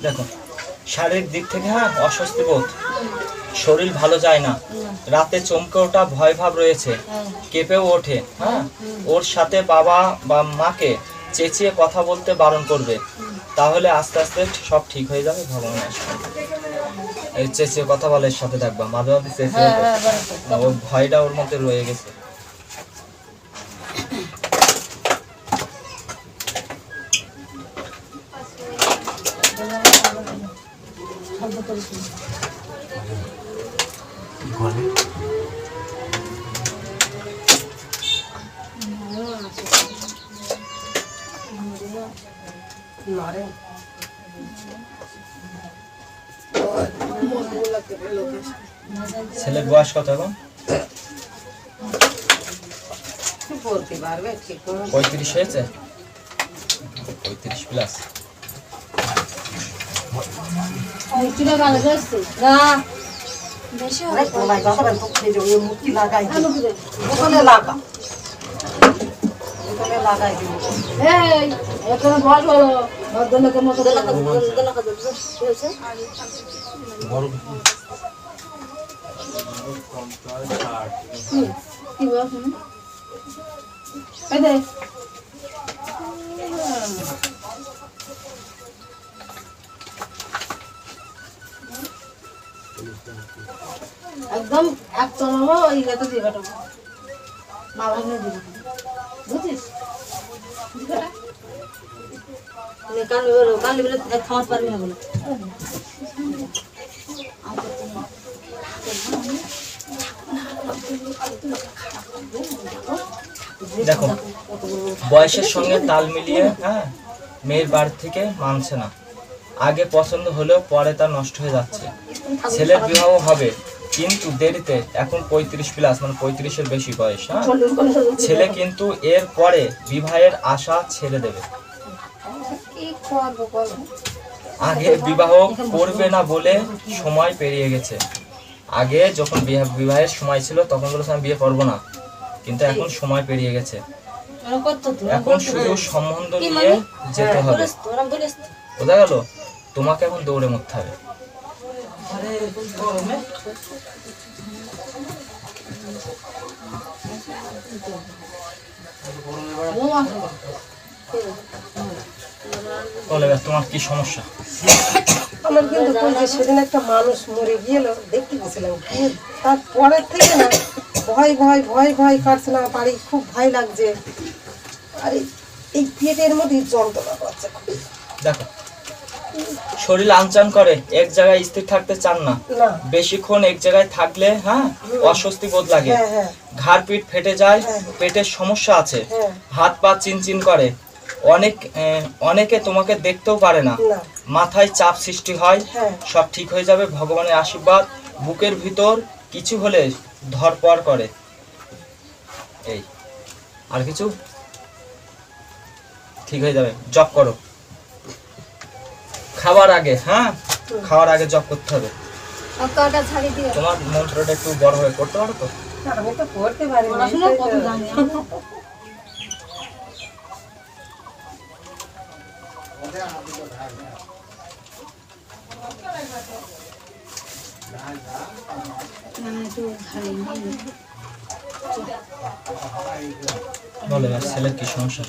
দেখো শারীরিক দিক থেকে হ্যাঁ অস্বস্তি বোধ, শরীর ভালো যায় না, রাতে চমকে ওঠা ভয় ভাব রয়েছে, কেঁপেও ওঠে। হ্যাঁ, ওর সাথে বাবা বা মাকে চেঁচিয়ে কথা বলতে বারণ করবে, তাহলে আস্তে আস্তে সব ঠিক হয়ে যাবে ভগবানের আশীর্বাদে। এই চেঁচিয়ে কথা বলে এর সাথে থাকবা, মাঝে মাঝে চেঁচিয়ে ওর ভয়টা ওর মধ্যে রয়ে গেছে। ছেলের বয়স কত এখন? 35 হয়েছে, 35 প্লাস। একদম এক চলাবো ওই গাতে দিয়ে কাটাবো মা ভাগ্নে দিব বুঝছিস কান লিবে এক খামাস পারবি না বলে। দেখো বয়সের সঙ্গে তাল মিলিয়ে হ্যাঁ মেয়ের বাড়ি থেকে মানছে না, আগে পছন্দ হলেও পরে তা নষ্ট হয়ে যাচ্ছে। ছেলের বিবাহ হবে কিন্তু দেরিতে, এখন 35 প্লাস মানে 35-এর বেশি বয়স। হ্যাঁ, ছেলে কিন্তু এর পরে বিবাহের আশা ছেড়ে দেবে। আগে বিবাহ করবে না বলে সময় পেরিয়ে গেছে। আগে যখন বিবাহের সময় ছিল তখন বলেছিলাম বিয়ে করবো না, কিন্তু এখন সময় পেরিয়ে গেছে, এখন শুধু সম্বন্ধ নিয়ে যেতে হবে। বোঝা গেল? তোমাকে এখন দৌড়ে মরতে হবে। তোমার কি সমস্যা? আমার কিন্তু সেদিন একটা মানুষ মরে গেল, দেখতে গেছিলাম, তারপরের থেকে না ভয় ভয় ভয় ভয় কাটছে না, বাড়ি খুব ভয় লাগছে, আর এই পেটের মধ্যে যন্ত্রণা করছে। দেখো শরীর আনচান করে, এক জায়গায় স্থির থাকতে চান না, বেশিক্ষণ এক জায়গায় থাকলে হ্যাঁ অস্বস্তি বোধ লাগে, ঘাড় পিঠ ফেটে যায়, পেটের সমস্যা আছে, হাত পা চিনচিন করে, অনেকে তোমাকে দেখতেও পারে না, মাথায় চাপ সৃষ্টি হয়। সব ঠিক হয়ে যাবে ভগবানের আশীর্বাদ। বুকের ভিতর কিছু হলে ধরপড় করে। এই আর কিছু ঠিক হয়ে যাবে। জপ করো খাওয়ার আগে, হ্যাঁ খাওয়ার আগে জপ করতে হবে। তোমার মন্ত্রটা একটু বড় হয়ে করতে পারো তো? আমি তো করতে পারি না। বলো ছেলের কি সমস্যা?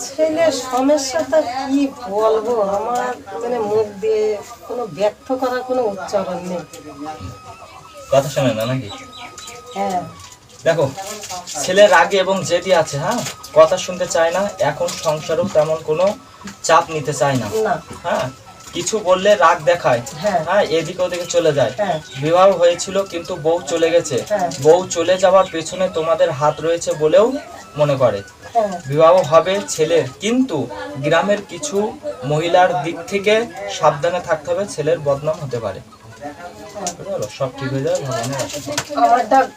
ছেলের সমস্যাটা কি বলবো, আমার মানে মুখ দিয়ে কোনো ব্যক্ত করার কোনো উচ্চারণ নেই। কথা শোনে না নাকি? হ্যাঁ দেখো ছেলের রাগে এবং জেদি আছে, হ্যাঁ কথা শুনতে চায় না, এখন সংসারেও তেমন কোনো চাপ নিতে চায় না। হ্যাঁ কিছু বললে রাগ দেখায়, হ্যাঁ এদিকে ওদিকে চলে যায়। বিবাহ হয়েছিল কিন্তু বউ চলে গেছে, বউ চলে যাওয়ার পেছনে তোমাদের হাত রয়েছে বলেও মনে করে। বিবাহ হবে ছেলের, কিন্তু গ্রামের কিছু মহিলার দিক থেকে সাবধানে থাকতে হবে, ছেলের বদনাম হতে পারে। সব ঠিক হয়ে যাবে ভগবানের আশীর্বাদ।